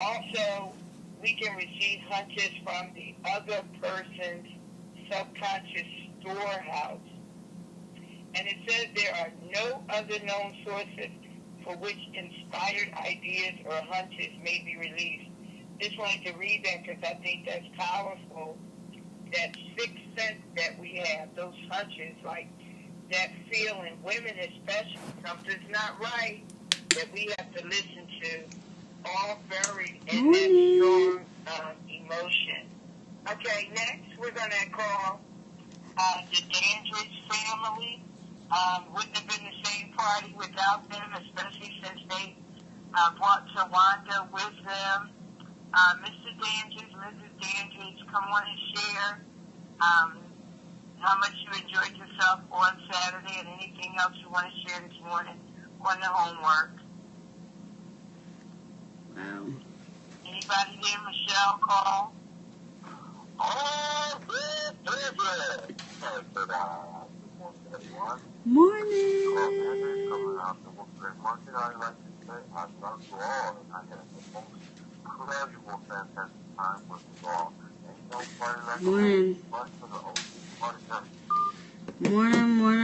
Also, we can receive hunches from the other person's subconscious storehouse. And it says there are no other known sources for which inspired ideas or hunches may be released. Just wanted to read that because I think that's powerful. That sixth sense that we have, those hunches, like that feeling, women especially, something's not right, that we have to listen to, all buried in that strong emotion. Okay, next we're going to call the Dandridge family. Wouldn't have been the same party without them, especially since they brought Tawanda with them. Mr. Dandridge, Mrs. Dandridge, come on and share how much you enjoyed yourself on Saturday and anything else you want to share this morning on the homework. Wow. Anybody there? Michelle, call. Oh, good. Morning.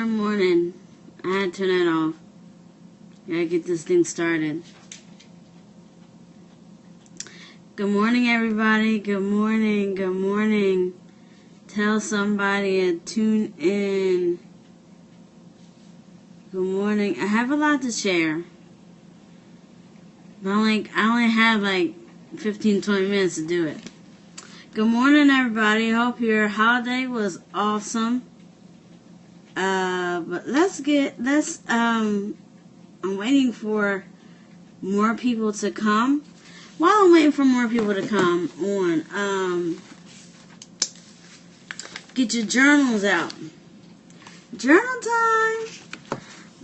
Morning. I had to turn that off. Gotta get this thing started. Good morning, everybody. Good morning. Tell somebody to tune in. Good morning. I have a lot to share. But I only have 15, 20 minutes to do it. Good morning, everybody. Hope your holiday was awesome. But I'm waiting for more people to come. While I'm waiting for more people to come on, get your journals out. Journal time.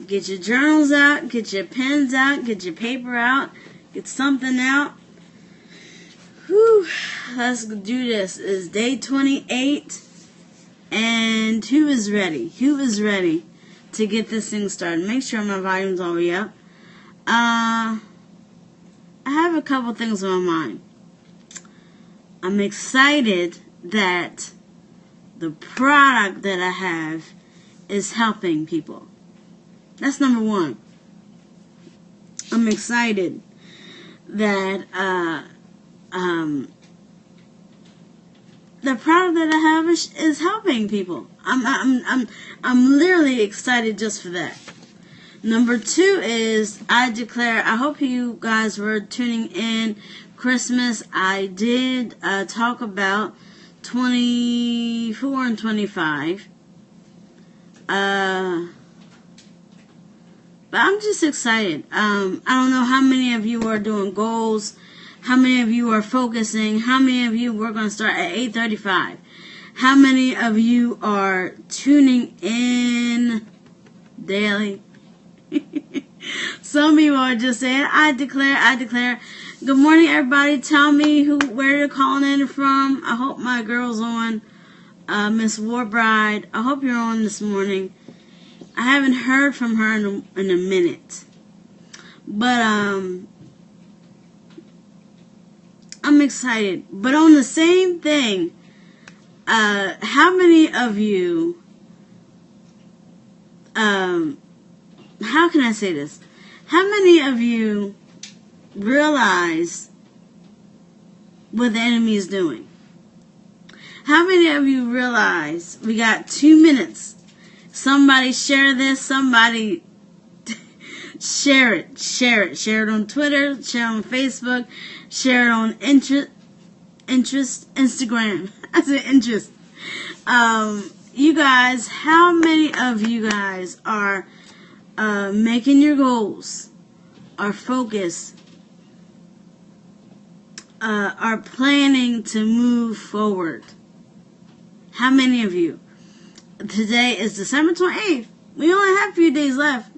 Get your journals out, get your pens out, get your paper out, get something out. Whew, let's do this. It's day 28, and who is ready? Who is ready to get this thing started? Make sure my volume's all the way up. I have a couple things on my mind. I'm excited that the product that I have is helping people. That's number one. I'm excited that the product that I have is helping people. I'm literally excited just for that. Number two is I hope you guys were tuning in Christmas. I did talk about 24 and 25. But I'm just excited. I don't know how many of you are doing goals, how many of you are focusing, how many of you we're going to start at 8:35. How many of you are tuning in daily? Some people are just saying, I declare. Good morning, everybody. Tell me where you're calling in from. I hope my girl's on. Miss Warbride, I hope you're on this morning. I haven't heard from her in a minute. But I'm excited. But on the same thing, how many of you, how can I say this? How many of you realize what the enemy is doing? How many of you realize we got 2 minutes? Somebody share this. Somebody share it. Share it on Twitter. Share it on Facebook. Share it on Instagram. I said interest. You guys, how many of you guys are making your goals, are focused, are planning to move forward? How many of you? Today is December 28th. We only have a few days left.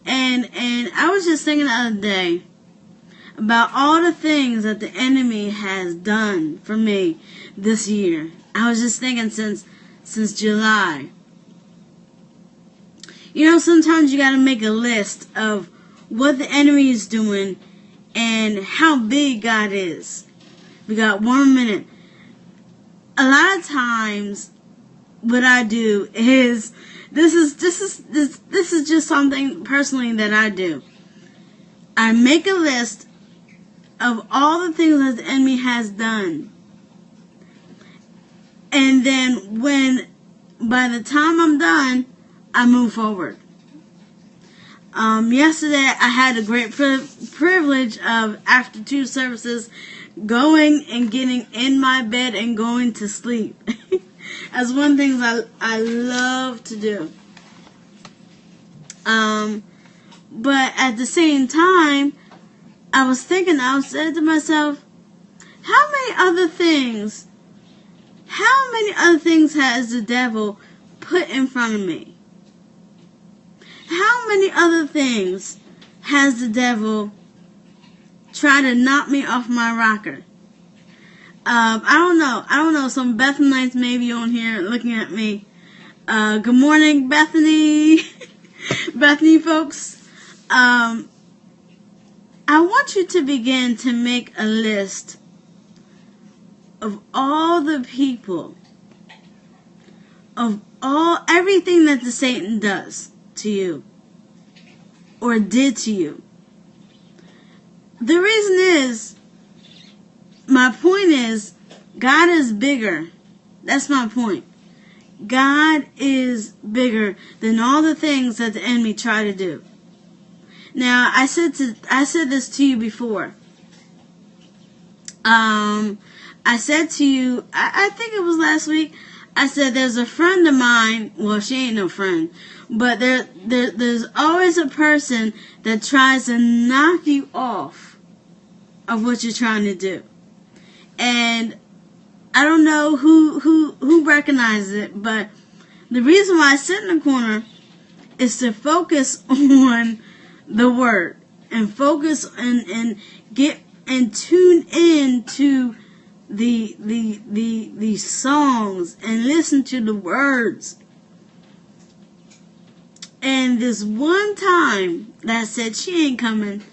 And I was just thinking the other day about all the things that the enemy has done for me this year. I was just thinking since July. You know, sometimes you got to make a list of what the enemy is doing and how big God is. We got 1 minute. A lot of times, what I do is this is just something personally that I do. I make a list of all the things that the enemy has done, and then by the time I'm done, I move forward. Yesterday I had a great privilege of, after 2 services, going and getting in my bed and going to sleep. That's one of the things I love to do. But at the same time, I said to myself, how many other things has the devil put in front of me? How many other things has the devil tried to knock me off my rocker? I don't know. Some Bethanites may be on here looking at me. Good morning, Bethany. Bethany folks. I want you to begin to make a list of all the people, of everything that the Satan does to you or did to you. The reason is, my point is, God is bigger. That's my point. God is bigger than all the things that the enemy try to do. Now, I said this to you before. I said to you, I think it was last week, I said there's a friend of mine, well, she ain't no friend, but there's always a person that tries to knock you off of what you're trying to do. And I don't know who recognizes it, but the reason why I sit in the corner is to focus on the word and focus and get and tune in to the songs and listen to the words. And this one time that I said she ain't coming,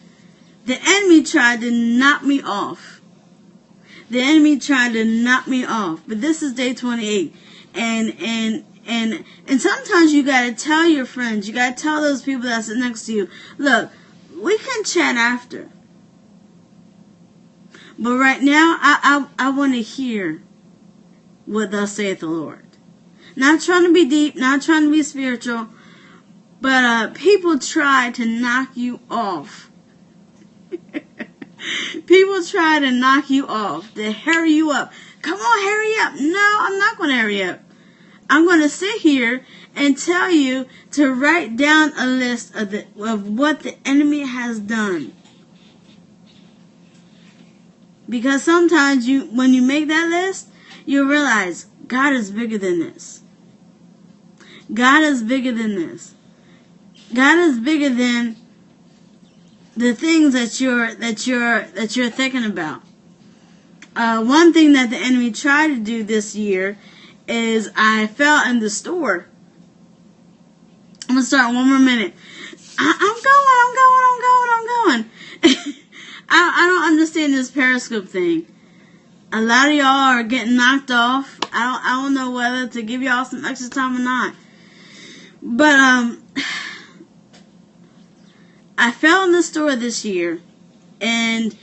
the enemy tried to knock me off. The enemy tried to knock me off. But this is day 28. And sometimes you gotta tell your friends, you gotta tell those people that sit next to you, look, we can chat after. But right now, I want to hear what thus saith the Lord. Not trying to be deep, not trying to be spiritual, but people try to knock you off. People try to knock you off, to hurry you up. Come on, hurry up. No, I'm not going to hurry up. I'm going to sit here and tell you to write down a list of what the enemy has done. Because sometimes when you make that list, you realize God is bigger than this. God is bigger than this. God is bigger than the things that you're thinking about. One thing that the enemy tried to do this year is I fell in the store. I'm gonna start 1 more minute. I'm going. I don't understand this Periscope thing. A lot of y'all are getting knocked off. I don't know whether to give y'all some extra time or not. But I fell in the store this year, and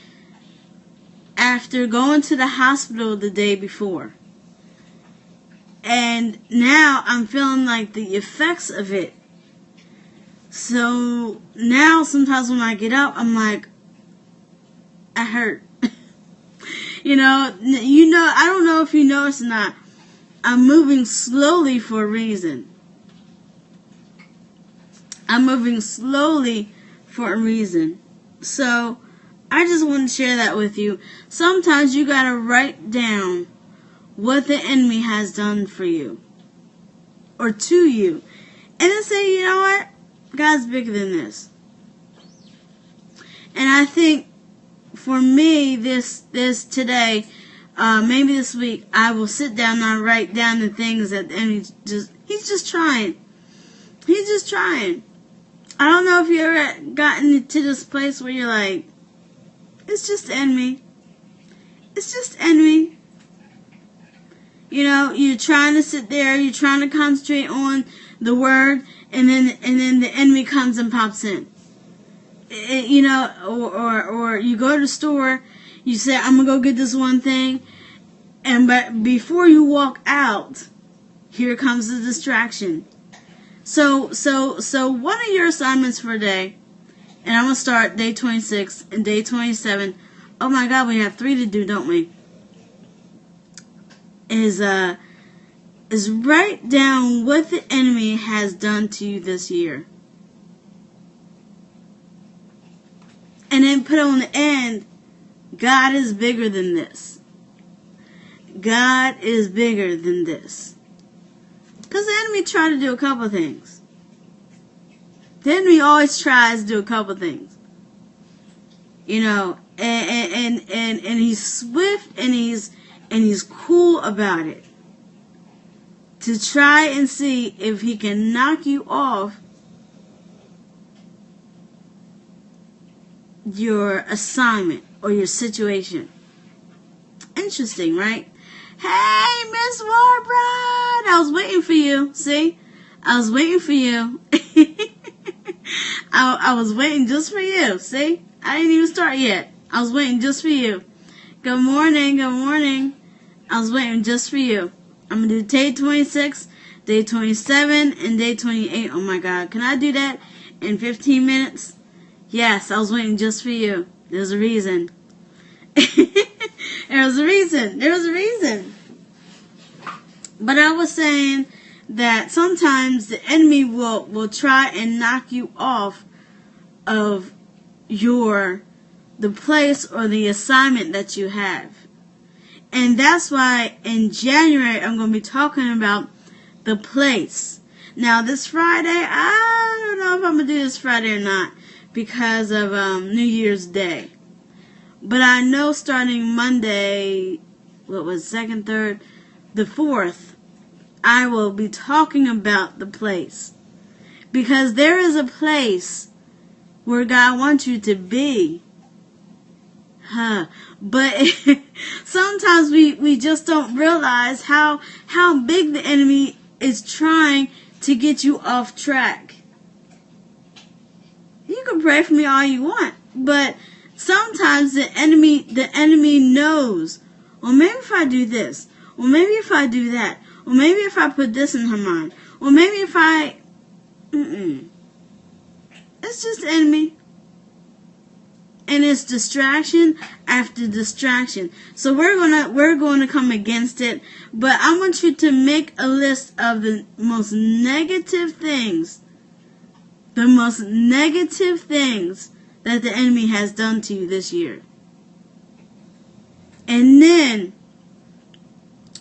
after going to the hospital the day before, and now I'm feeling like the effects of it. So now sometimes when I get up, I'm like, I hurt. You know, I don't know if you notice or not, I'm moving slowly for a reason. I'm moving slowly for a reason. So I just want to share that with you. Sometimes you gotta write down what the enemy has done for you or to you, and then say, you know what, God's bigger than this. And I think for me, this today, maybe this week, I will sit down and I'll write down the things that the enemy he's just trying. He's just trying. I don't know if you ever gotten to this place where you're like, It's just envy. It's just envy. You know, you're trying to sit there, you're trying to concentrate on the word, and then the enemy comes and pops in. You know, or you go to the store, you say, I'm gonna go get this one thing, but before you walk out, here comes the distraction. So one of your assignments for a day, and I'm gonna start day 26 and day 27. Oh my God, we have 3 to do, don't we? Is write down what the enemy has done to you this year. And then put on the end, God is bigger than this. God is bigger than this. Because the enemy tried to do a couple things. The enemy always tries to do a couple things. You know, and he's swift and he's cool about it. To try and see if he can knock you off your assignment or your situation. Interesting, right? Hey, Miss Warbride! I was waiting for you. See? I was waiting for you. I was waiting just for you. See? I didn't even start yet. I was waiting just for you. Good morning. Good morning. I was waiting just for you. I'm going to do day 26, day 27, and day 28. Oh my God. Can I do that in 15 minutes? Yes, I was waiting just for you. There's a reason. There's a reason. There's a reason. But I was saying that sometimes the enemy will try and knock you off of the place or the assignment that you have. And that's why in January I'm going to be talking about the place. Now this Friday, I don't know if I'm going to do this Friday or not because of New Year's Day. But I know starting Monday, 2nd, 3rd, the 4th, I will be talking about the place. Because there is a place where God wants you to be. But sometimes we just don't realize how big the enemy is trying to get you off track. You can pray for me all you want, but sometimes the enemy knows, well, maybe if I do this, or maybe if I do that, or maybe if I put this in her mind, or maybe if I, it's just enemy. And it's distraction after distraction. So we're going to come against it. But I want you to make a list of the most negative things. The most negative things that the enemy has done to you this year. And then,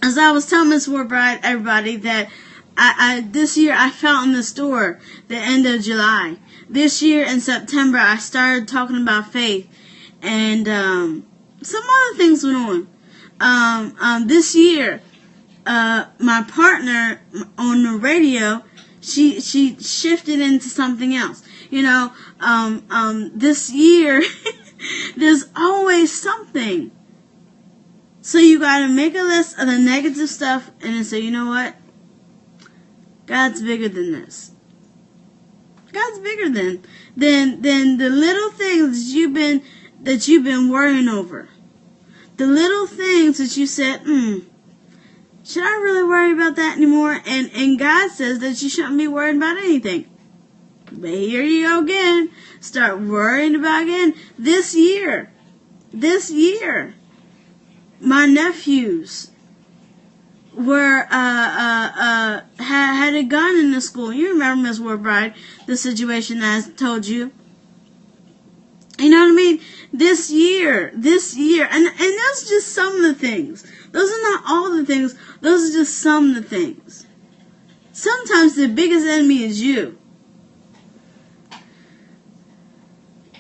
as I was telling Miss Warbride, everybody, that I this year I felt in the store the end of July. This year in September I started talking about faith, and some other things went on. This year, my partner on the radio, she shifted into something else. You know, this year there's always something. So you gotta make a list of the negative stuff and then say, you know what? God's bigger than this. God's bigger than the little things that you've been worrying over. The little things that you said, should I really worry about that anymore? And God says that you shouldn't be worried about anything. But here you go again. Start worrying about again. This year, my nephews were had a gun in the school. You remember, Miss Warbride, the situation I told you. You know what I mean? This year, and that's just some of the things. Those are not all the things. Those are just some of the things. Sometimes the biggest enemy is you.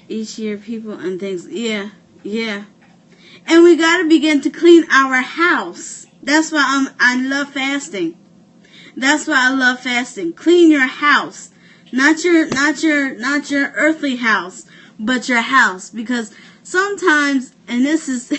Each year, people and things. Yeah. And we got to begin to clean our house. That's why I love fasting. That's why I love fasting. Clean your house, not your earthly house, but your house. Because sometimes, and this is